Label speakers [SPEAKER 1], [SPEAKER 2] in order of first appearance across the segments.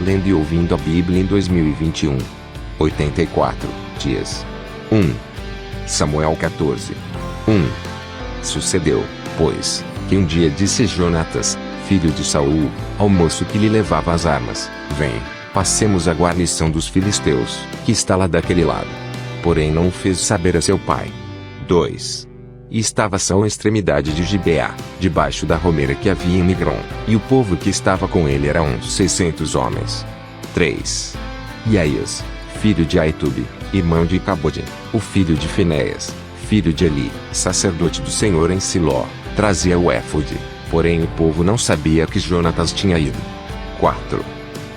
[SPEAKER 1] lendo e ouvindo a Bíblia em 2021. 84 dias. 1. Samuel 14. 1. Sucedeu, pois, que um dia disse Jonatas, filho de Saul, ao moço que lhe levava as armas: Vem, passemos a guarnição dos filisteus, que está lá daquele lado. Porém não o fez saber a seu pai. 2. E estava Saul à extremidade de Gibeá, debaixo da romeira que havia em Migron, e o povo que estava com ele era uns 600 homens. 3. E Aías, filho de Aitube, irmão de Icabode, o filho de Finéias, filho de Eli, sacerdote do Senhor em Siló, trazia o éfode, porém o povo não sabia que Jonatas tinha ido. 4.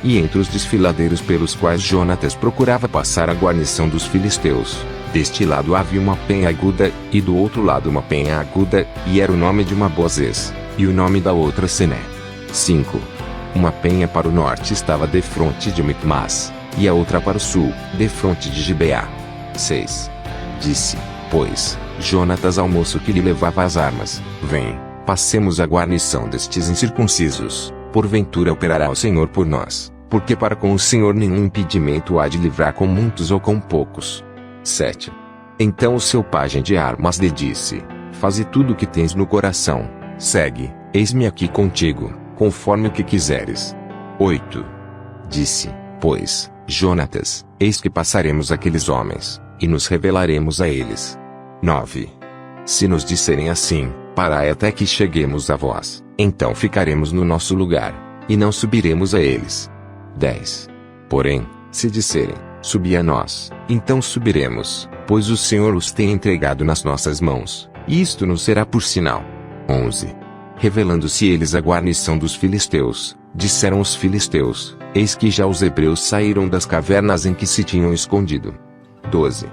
[SPEAKER 1] E entre os desfiladeiros pelos quais Jonatas procurava passar a guarnição dos filisteus, deste lado havia uma penha aguda, e do outro lado uma penha aguda, e era o nome de uma Bozez, e o nome da outra Sené. 5. Uma penha para o norte estava defronte de Micmas, e a outra para o sul, defronte de Gibeá. 6. Disse, pois, Jonatas ao moço que lhe levava as armas: Vem, passemos a guarnição destes incircuncisos, porventura operará o Senhor por nós, porque para com o Senhor nenhum impedimento há de livrar com muitos ou com poucos. 7. Então o seu pajem de armas lhe disse: Faze tudo o que tens no coração, segue, eis-me aqui contigo, conforme o que quiseres. 8. Disse, pois, Jonatas: Eis que passaremos aqueles homens, e nos revelaremos a eles. 9. Se nos disserem assim: Parai até que cheguemos a vós, então ficaremos no nosso lugar, e não subiremos a eles. 10. Porém, se disserem: Subi a nós, então subiremos, pois o Senhor os tem entregado nas nossas mãos, e isto nos será por sinal. 11. Revelando-se eles a guarnição dos filisteus, disseram os filisteus: Eis que já os hebreus saíram das cavernas em que se tinham escondido. 12.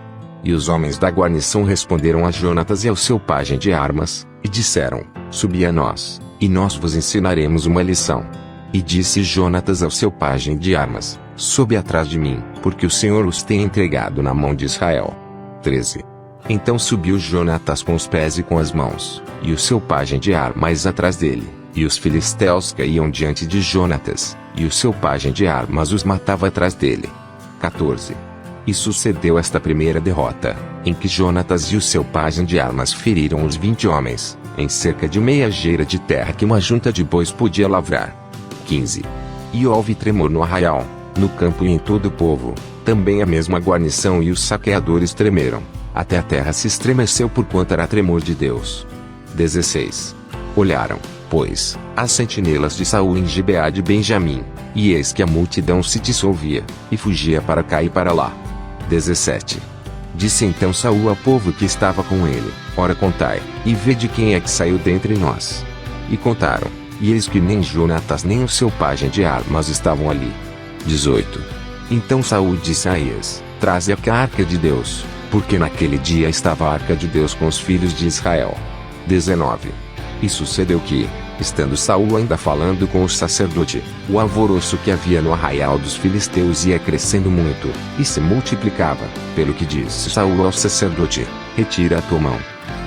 [SPEAKER 1] E os homens da guarnição responderam a Jonatas e ao seu pajem de armas, e disseram: Subi a nós, e nós vos ensinaremos uma lição. E disse Jonatas ao seu pajem de armas: Sobe atrás de mim, porque o Senhor os tem entregado na mão de Israel. 13. Então subiu Jonatas com os pés e com as mãos, e o seu pajem de armas atrás dele, e os filisteus caíam diante de Jonatas, e o seu pajem de armas os matava atrás dele. 14. E sucedeu esta primeira derrota, em que Jonatas e o seu pajem de armas feriram os 20 homens, em cerca de meia geira de terra que uma junta de bois podia lavrar. 15. E houve tremor no arraial, no campo e em todo o povo, também a mesma guarnição e os saqueadores tremeram, até a terra se estremeceu porquanto era tremor de Deus. 16. Olharam, pois, as sentinelas de Saul em Gibeá de Benjamim, e eis que a multidão se dissolvia, e fugia para cá e para lá. 17. Disse então Saul ao povo que estava com ele: Ora contai, e vede quem é que saiu dentre nós. E contaram, e eis que nem Jonatas nem o seu pajem de armas estavam ali. 18. Então Saul disse a Aías: Traze a arca de Deus, porque naquele dia estava a arca de Deus com os filhos de Israel. 19. E sucedeu que, estando Saul ainda falando com o sacerdote, o alvoroço que havia no arraial dos filisteus ia crescendo muito, e se multiplicava, pelo que disse Saul ao sacerdote: Retira a tua mão.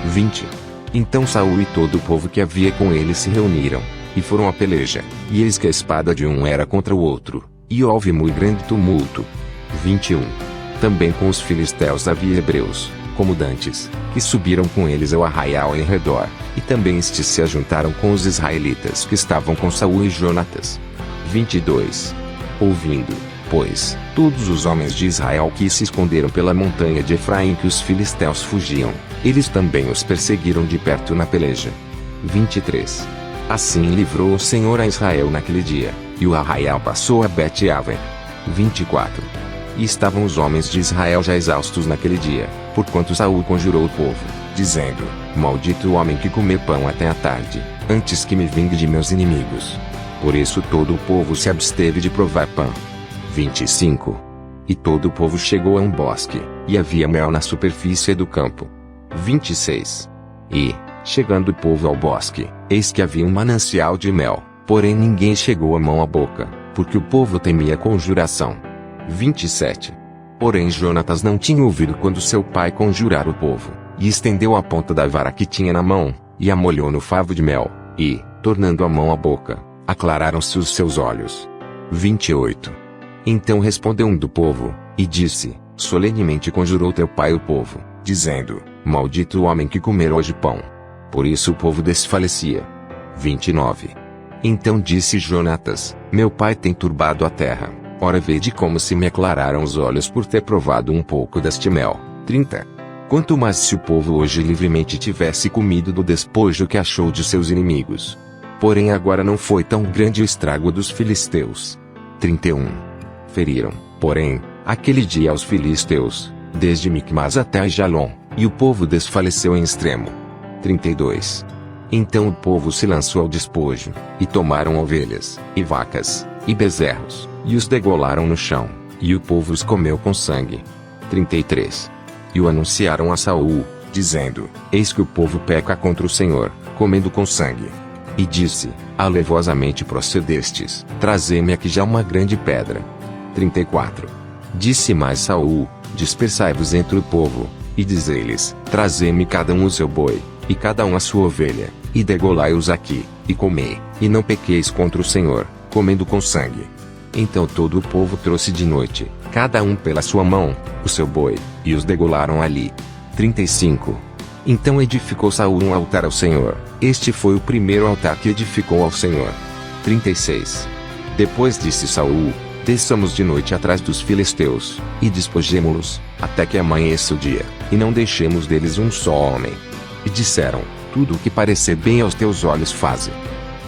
[SPEAKER 1] 20. Então Saul e todo o povo que havia com ele se reuniram, e foram à peleja, e eis que a espada de um era contra o outro, e houve muito grande tumulto. 21. Também com os filisteus havia hebreus, como dantes, que subiram com eles ao arraial em redor, e também estes se ajuntaram com os israelitas que estavam com Saul e Jonatas. 22. Ouvindo, pois, todos os homens de Israel que se esconderam pela montanha de Efraim que os filisteus fugiam, eles também os perseguiram de perto na peleja. 23. Assim livrou o Senhor a Israel naquele dia, e o arraial passou a Bet-Aven. 24. E estavam os homens de Israel já exaustos naquele dia, porquanto Saul conjurou o povo, dizendo: Maldito o homem que comer pão até a tarde, antes que me vingue de meus inimigos. Por isso todo o povo se absteve de provar pão. 25. E todo o povo chegou a um bosque, e havia mel na superfície do campo. 26. E, chegando o povo ao bosque, eis que havia um manancial de mel, porém ninguém chegou a mão à boca, porque o povo temia a conjuração. 27. Porém Jonatas não tinha ouvido quando seu pai conjurara o povo, e estendeu a ponta da vara que tinha na mão, e a molhou no favo de mel, e, tornando a mão à boca, aclararam-se os seus olhos. 28. Então respondeu um do povo, e disse, solenemente conjurou teu pai o povo, dizendo, maldito o homem que comer hoje pão. Por isso o povo desfalecia. 29. Então disse Jonatas, meu pai tem turbado a terra, ora vede como se me aclararam os olhos por ter provado um pouco deste mel. 30. Quanto mais se o povo hoje livremente tivesse comido do despojo que achou de seus inimigos. Porém agora não foi tão grande o estrago dos filisteus. 31. Feriram, porém, aquele dia aos filisteus, desde Micmas até Aijalon, e o povo desfaleceu em extremo. 32. Então o povo se lançou ao despojo, e tomaram ovelhas, e vacas, e bezerros, e os degolaram no chão, e o povo os comeu com sangue. 33. E o anunciaram a Saul, dizendo, eis que o povo peca contra o Senhor, comendo com sangue. E disse, alevosamente procedestes, trazei-me aqui já uma grande pedra. 34. Disse mais Saul, dispersai-vos entre o povo, e dizei-lhes, trazei-me cada um o seu boi, e cada um a sua ovelha, e degolai-os aqui, e comei, e não pequeis contra o Senhor, comendo com sangue. Então todo o povo trouxe de noite, cada um pela sua mão, o seu boi, e os degolaram ali. 35. Então edificou Saul um altar ao Senhor, este foi o primeiro altar que edificou ao Senhor. 36. Depois disse Saul, desçamos de noite atrás dos filisteus, e despojemo-los, até que amanheça o dia, e não deixemos deles um só homem. E disseram, tudo o que parecer bem aos teus olhos faze.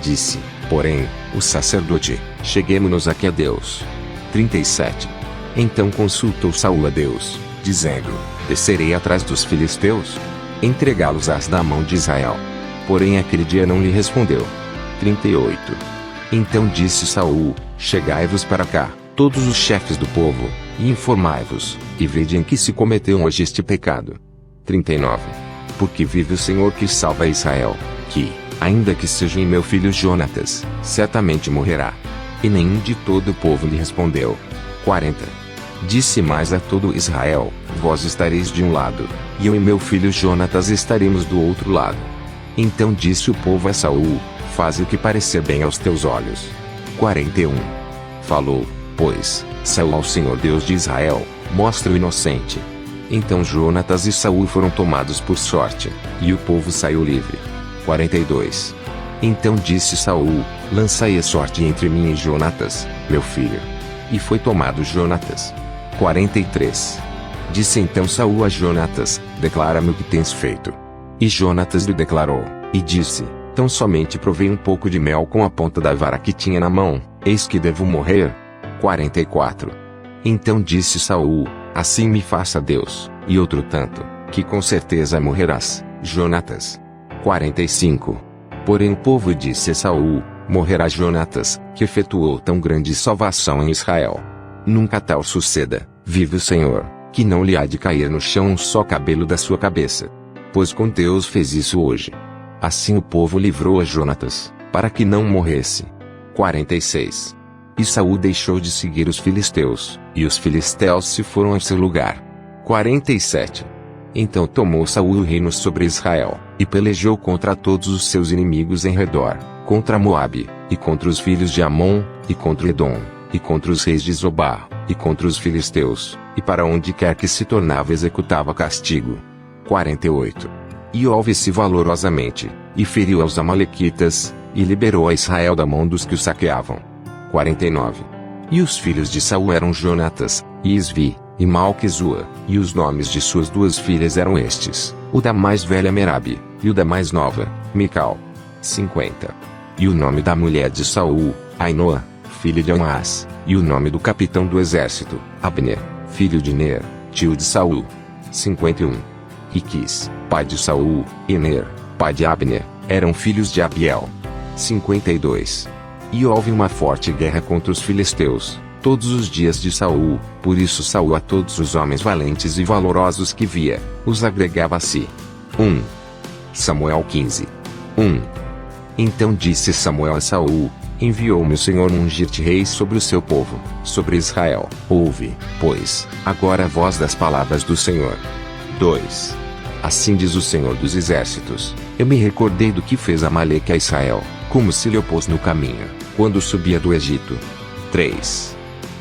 [SPEAKER 1] Disse, porém, o sacerdote, cheguemo-nos aqui a Deus. 37. Então consultou Saul a Deus, dizendo, descerei atrás dos filisteus? Entregá-los-ás da mão de Israel. Porém aquele dia não lhe respondeu. 38. Então disse Saul, chegai-vos para cá, todos os chefes do povo, e informai-vos, e vede em que se cometeu hoje este pecado. 39. Porque vive o Senhor que salva Israel, que, ainda que seja em meu filho Jonatas, certamente morrerá. E nenhum de todo o povo lhe respondeu. 40. Disse mais a todo Israel, vós estareis de um lado, e eu e meu filho Jonatas estaremos do outro lado. Então disse o povo a Saul, faze o que parecer bem aos teus olhos. 41. Falou, pois, Saul ao Senhor Deus de Israel, mostra o inocente. Então Jonatas e Saul foram tomados por sorte, e o povo saiu livre. 42. Então disse Saul, lançai a sorte entre mim e Jonatas, meu filho. E foi tomado Jonatas. 43. Disse então Saul a Jonatas, declara-me o que tens feito. E Jonatas lhe declarou, e disse, tão somente provei um pouco de mel com a ponta da vara que tinha na mão, eis que devo morrer. 44. Então disse Saul, assim me faça Deus, e outro tanto, que com certeza morrerás, Jonatas. 45. Porém o povo disse a Saul, morrerá Jonatas, que efetuou tão grande salvação em Israel. Nunca tal suceda, vive o Senhor, que não lhe há de cair no chão um só cabelo da sua cabeça. Pois com Deus fez isso hoje. Assim o povo livrou a Jonatas, para que não morresse. 46. E Saul deixou de seguir os filisteus, e os filisteus se foram a seu lugar. 47. Então tomou Saul o reino sobre Israel, e pelejou contra todos os seus inimigos em redor, contra Moabe, e contra os filhos de Amon, e contra Edom, e contra os reis de Zobá, e contra os filisteus, e para onde quer que se tornava executava castigo. 48. E houve-se valorosamente, e feriu aos amalequitas, e liberou a Israel da mão dos que o saqueavam. 49. E os filhos de Saul eram Jonatas, e Isvi, e Malquizua, e os nomes de suas duas filhas eram estes, o da mais velha Merabe, e o da mais nova, Mical. 50. E o nome da mulher de Saul, Ainoa, filha de Amás, e o nome do capitão do exército, Abner, filho de Ner, tio de Saul. 51. E Quis, pai de Saul, e Ner, pai de Abner, eram filhos de Abiel. 52. E houve uma forte guerra contra os filisteus, todos os dias de Saul, por isso Saul a todos os homens valentes e valorosos que via, os agregava a si. 1. Samuel 15. 1. Então disse Samuel a Saul, enviou-me o Senhor ungir-te rei sobre o seu povo, sobre Israel. Ouve, pois, agora a voz das palavras do Senhor. 2. Assim diz o Senhor dos Exércitos, eu me recordei do que fez Amaleque a Israel, como se lhe opôs no caminho, quando subia do Egito. 3.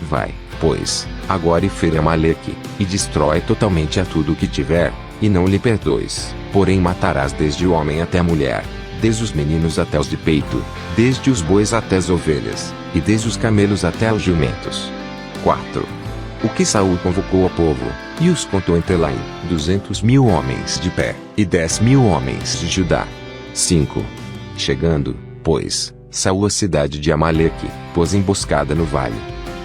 [SPEAKER 1] Vai, pois, agora e fere Amaleque, e destrói totalmente a tudo o que tiver, e não lhe perdoes, porém matarás desde o homem até a mulher, desde os meninos até os de peito, desde os bois até as ovelhas, e desde os camelos até os jumentos. 4. O que Saul convocou ao povo, e os contou em Telaim, 200.000 homens de pé, e 10.000 homens de Judá. 5. Chegando, pois, Saul à cidade de Amaleque, pôs emboscada no vale.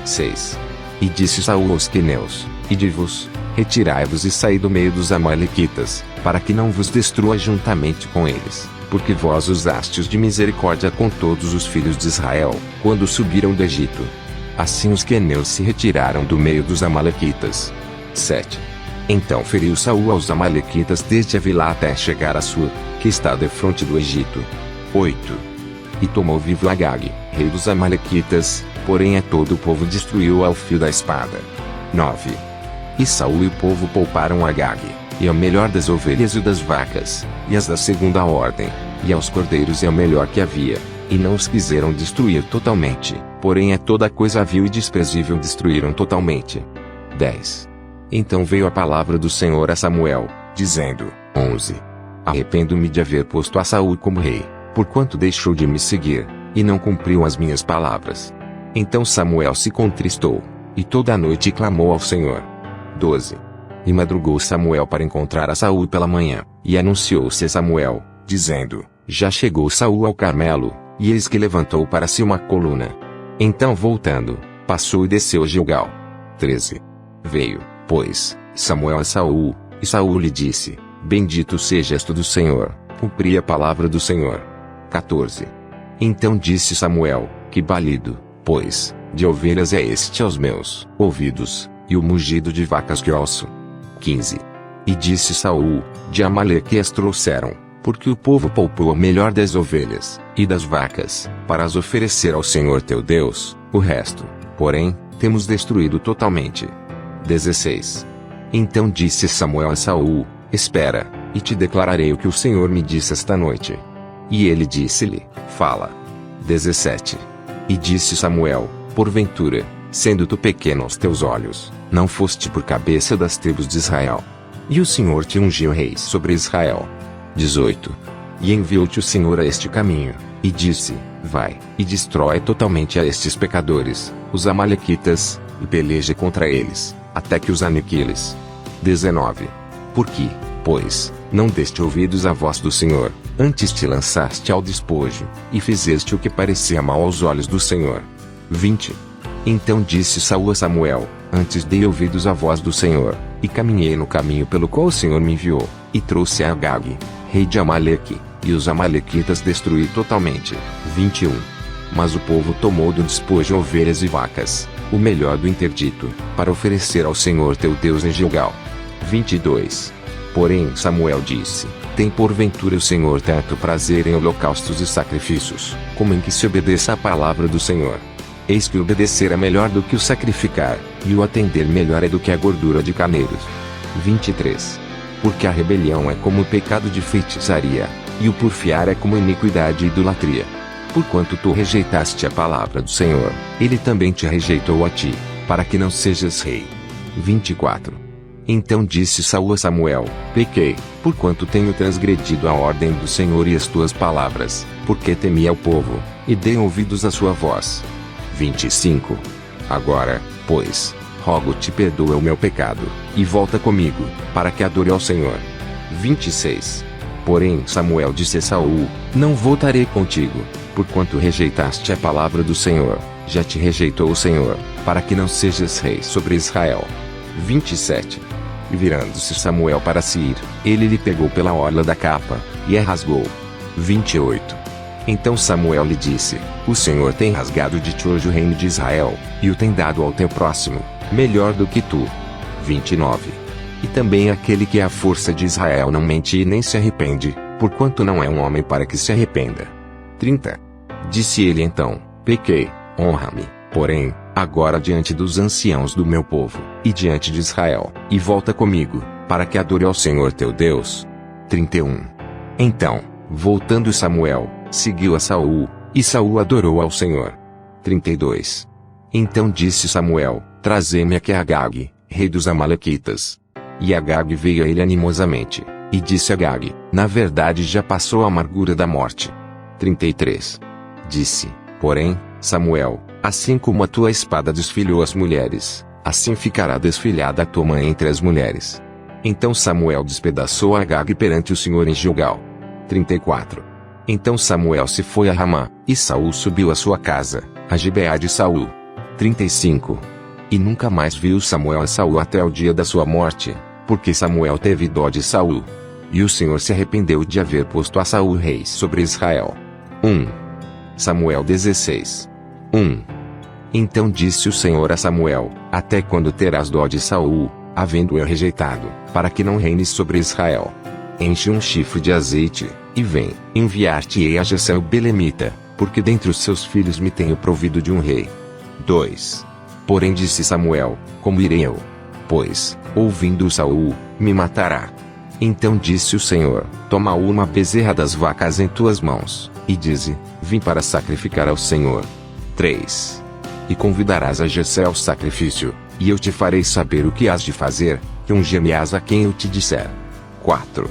[SPEAKER 1] 6. E disse Saul aos queneus: Ide-vos, retirai-vos e saí do meio dos amalequitas, para que não vos destrua juntamente com eles, porque vós usastes de misericórdia com todos os filhos de Israel, quando subiram do Egito. Assim os queneus se retiraram do meio dos amalequitas. 7. Então feriu Saul aos amalequitas desde Avilá até chegar a Sur, que está defronte do Egito. 8. E tomou vivo Agag, rei dos amalequitas, porém a todo o povo destruiu ao fio da espada. 9. E Saul e o povo pouparam Agag, e ao melhor das ovelhas e das vacas, e as da segunda ordem, e aos cordeiros e ao melhor que havia, e não os quiseram destruir totalmente, porém a toda coisa vil e desprezível destruíram totalmente. 10. Então veio a palavra do Senhor a Samuel, dizendo: 11. Arrependo-me de haver posto a Saul como rei, porquanto deixou de me seguir, e não cumpriu as minhas palavras. Então Samuel se contristou, e toda a noite clamou ao Senhor. 12. E madrugou Samuel para encontrar a Saul pela manhã, e anunciou-se a Samuel, dizendo: Já chegou Saul ao Carmelo, e eis que levantou para si uma coluna. Então voltando, passou e desceu a Gilgal. 13. Veio, pois, Samuel a Saul, e Saul lhe disse: Bendito sejas tu do Senhor, cumpri a palavra do Senhor. 14. Então disse Samuel: Que balido, pois, de ovelhas é este aos meus ouvidos, e o mugido de vacas que ouço. 15. E disse Saul: De Amaleque as trouxeram, porque o povo poupou o melhor das ovelhas, e das vacas, para as oferecer ao Senhor teu Deus, o resto, porém, temos destruído totalmente. 16. Então disse Samuel a Saul: Espera, e te declararei o que o Senhor me disse esta noite. E ele disse-lhe: Fala. 17. E disse Samuel: Porventura, sendo tu pequeno aos teus olhos, não foste por cabeça das tribos de Israel. E o Senhor te ungiu rei sobre Israel. 18. E enviou-te o Senhor a este caminho, e disse: Vai, e destrói totalmente a estes pecadores, os amalequitas, e peleja contra eles, até que os aniquiles. 19. Por que, pois, não deste ouvidos à voz do Senhor, antes te lançaste ao despojo, e fizeste o que parecia mal aos olhos do Senhor. 20. Então disse Saul a Samuel: Antes dei ouvidos à voz do Senhor, e caminhei no caminho pelo qual o Senhor me enviou, e trouxe a Agag, rei de Amaleque, e os amalequitas destruí totalmente. 21. Mas o povo tomou do despojo ovelhas e vacas, o melhor do interdito, para oferecer ao Senhor teu Deus em Gilgal. 22. Porém Samuel disse: Tem porventura o Senhor tanto prazer em holocaustos e sacrifícios, como em que se obedeça à palavra do Senhor? Eis que obedecer é melhor do que o sacrificar, e o atender melhor é do que a gordura de carneiros. 23. Porque a rebelião é como o pecado de feitiçaria, e o porfiar é como iniquidade e idolatria. Porquanto tu rejeitaste a palavra do Senhor, ele também te rejeitou a ti, para que não sejas rei. 24. Então disse Saul a Samuel: Pequei, porquanto tenho transgredido a ordem do Senhor e as tuas palavras, porque temi ao povo, e dei ouvidos à sua voz. 25. Agora, pois, rogo-te perdoa o meu pecado, e volta comigo, para que adore ao Senhor. 26. Porém Samuel disse a Saul: Não voltarei contigo, porquanto rejeitaste a palavra do Senhor, já te rejeitou o Senhor, para que não sejas rei sobre Israel. 27. E virando-se Samuel para se ir, ele lhe pegou pela orla da capa, e a rasgou. 28. Então Samuel lhe disse: O Senhor tem rasgado de ti hoje o reino de Israel, e o tem dado ao teu próximo, melhor do que tu. 29. E também aquele que é a força de Israel não mente e nem se arrepende, porquanto não é um homem para que se arrependa. 30. Disse ele então: Pequei, honra-me, porém, agora diante dos anciãos do meu povo, e diante de Israel, e volta comigo, para que adore ao Senhor teu Deus. 31. Então, voltando Samuel, seguiu a Saul, e Saul adorou ao Senhor. 32. Então disse Samuel: Trazei-me aqui Agag, rei dos Amalequitas. E Agag veio a ele animosamente, e disse Agag: Na verdade já passou a amargura da morte. 33. Disse, porém, Samuel: Assim como a tua espada desfilhou as mulheres, assim ficará desfilhada a tua mãe entre as mulheres. Então Samuel despedaçou Agag perante o Senhor em Gilgal. 34. Então Samuel se foi a Ramá, e Saul subiu à sua casa, a Gibeá de Saul. 35. E nunca mais viu Samuel a Saul até o dia da sua morte, porque Samuel teve dó de Saul. E o Senhor se arrependeu de haver posto a Saul rei sobre Israel. 1. Samuel 16. 1. Então disse o Senhor a Samuel: Até quando terás dó de Saul, havendo-o rejeitado, para que não reine sobre Israel? Enche um chifre de azeite, e vem, enviar-te-ei a Jessé o belemita, porque dentre os seus filhos me tenho provido de um rei. 2. Porém disse Samuel: Como irei eu? Pois, ouvindo Saul, me matará. Então disse o Senhor: Toma uma bezerra das vacas em tuas mãos, e dize: Vim para sacrificar ao Senhor. 3. E convidarás a Jessé ao sacrifício, e eu te farei saber o que hás de fazer, que ungir-me-ás a quem eu te disser. 4.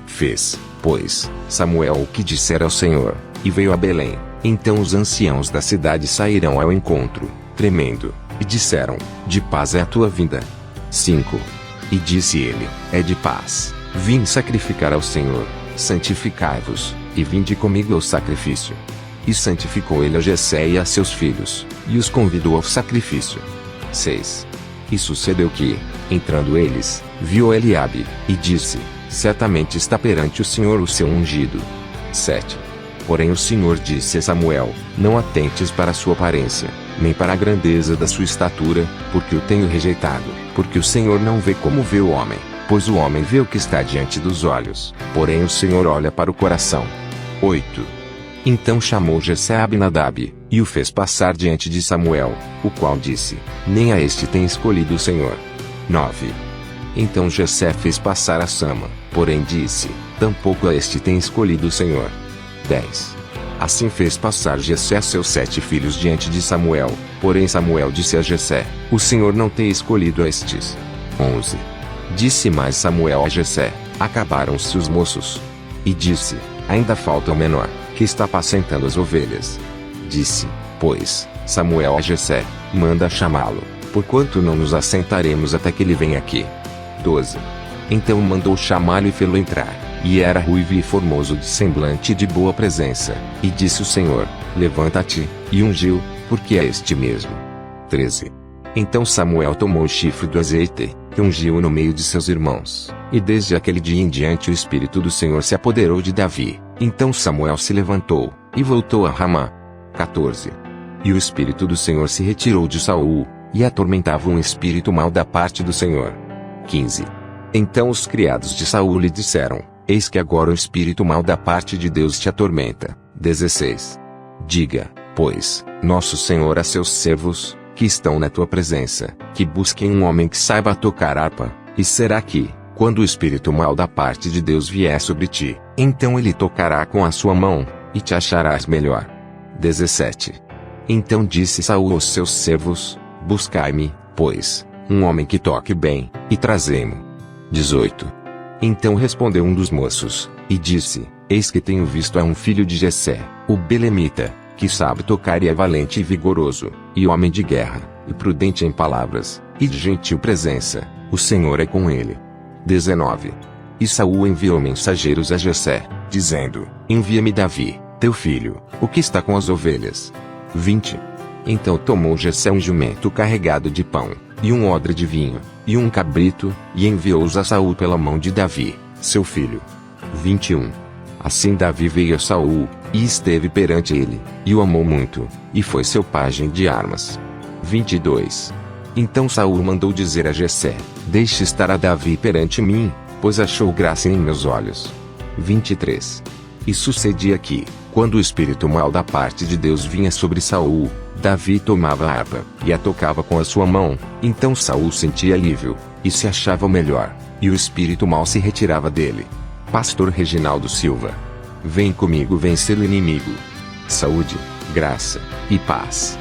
[SPEAKER 1] Fez, pois, Samuel o que dissera ao Senhor, e veio a Belém. Então os anciãos da cidade saíram ao encontro, tremendo, e disseram: De paz é a tua vinda. 5. E disse ele: É de paz, vim sacrificar ao Senhor, santificai-vos, e vinde comigo ao sacrifício. E santificou ele a Jessé e a seus filhos, e os convidou ao sacrifício. 6. E sucedeu que, entrando eles, viu Eliabe, e disse: Certamente está perante o Senhor o seu ungido. 7. Porém o Senhor disse a Samuel: Não atentes para a sua aparência, nem para a grandeza da sua estatura, porque o tenho rejeitado, porque o Senhor não vê como vê o homem, pois o homem vê o que está diante dos olhos, porém o Senhor olha para o coração. 8. Então chamou Jessé a Abinadab, e o fez passar diante de Samuel, o qual disse: Nem a este tem escolhido o Senhor. 9. Então Jessé fez passar a Sama, porém disse: Tampouco a este tem escolhido o Senhor. 10. Assim fez passar Jessé seus 7 filhos diante de Samuel, porém Samuel disse a Jessé: O Senhor não tem escolhido estes. 11. Disse mais Samuel a Jessé: Acabaram-se os moços. E disse: Ainda falta o menor, que está apacentando as ovelhas. Disse, pois, Samuel a Jessé: Manda chamá-lo, porquanto não nos assentaremos até que ele venha aqui. 12. Então mandou chamá-lo e fê-lo entrar, e era ruivo e formoso de semblante e de boa presença, e disse o Senhor: Levanta-te, e ungiu, porque é este mesmo. 13. Então Samuel tomou o chifre do azeite, e ungiu-o no meio de seus irmãos, e desde aquele dia em diante o Espírito do Senhor se apoderou de Davi. Então Samuel se levantou, e voltou a Ramá. 14. E o Espírito do Senhor se retirou de Saul, e atormentava um espírito mau da parte do Senhor. 15. Então os criados de Saul lhe disseram: Eis que agora o espírito mau da parte de Deus te atormenta. 16. Diga, pois, nosso Senhor a seus servos, que estão na tua presença, que busquem um homem que saiba tocar harpa, e será que, quando o espírito mau da parte de Deus vier sobre ti, então ele tocará com a sua mão, e te acharás melhor. 17. Então disse Saul aos seus servos: Buscai-me, pois, um homem que toque bem, e trazei-mo. 18. Então respondeu um dos moços, e disse: Eis que tenho visto a um filho de Jessé, o belemita, que sabe tocar e é valente e vigoroso, e homem de guerra, e prudente em palavras, e de gentil presença, o Senhor é com ele. 19. E Saul enviou mensageiros a Jessé, dizendo: Envia-me Davi, teu filho, o que está com as ovelhas. 20. Então tomou Jessé um jumento carregado de pão, e um odre de vinho, e um cabrito, e enviou-os a Saul pela mão de Davi, seu filho. 21. Assim Davi veio a Saul, e esteve perante ele, e o amou muito, e foi seu pajem de armas. 22. Então Saul mandou dizer a Jessé: Deixe estar a Davi perante mim, pois achou graça em meus olhos. 23. E sucedia que, quando o espírito mau da parte de Deus vinha sobre Saul, Davi tomava a harpa, e a tocava com a sua mão, então Saul sentia alívio, e se achava melhor, e o espírito mau se retirava dele. Pastor Reginaldo Silva. Vem comigo vencer o inimigo. Saúde, graça e paz.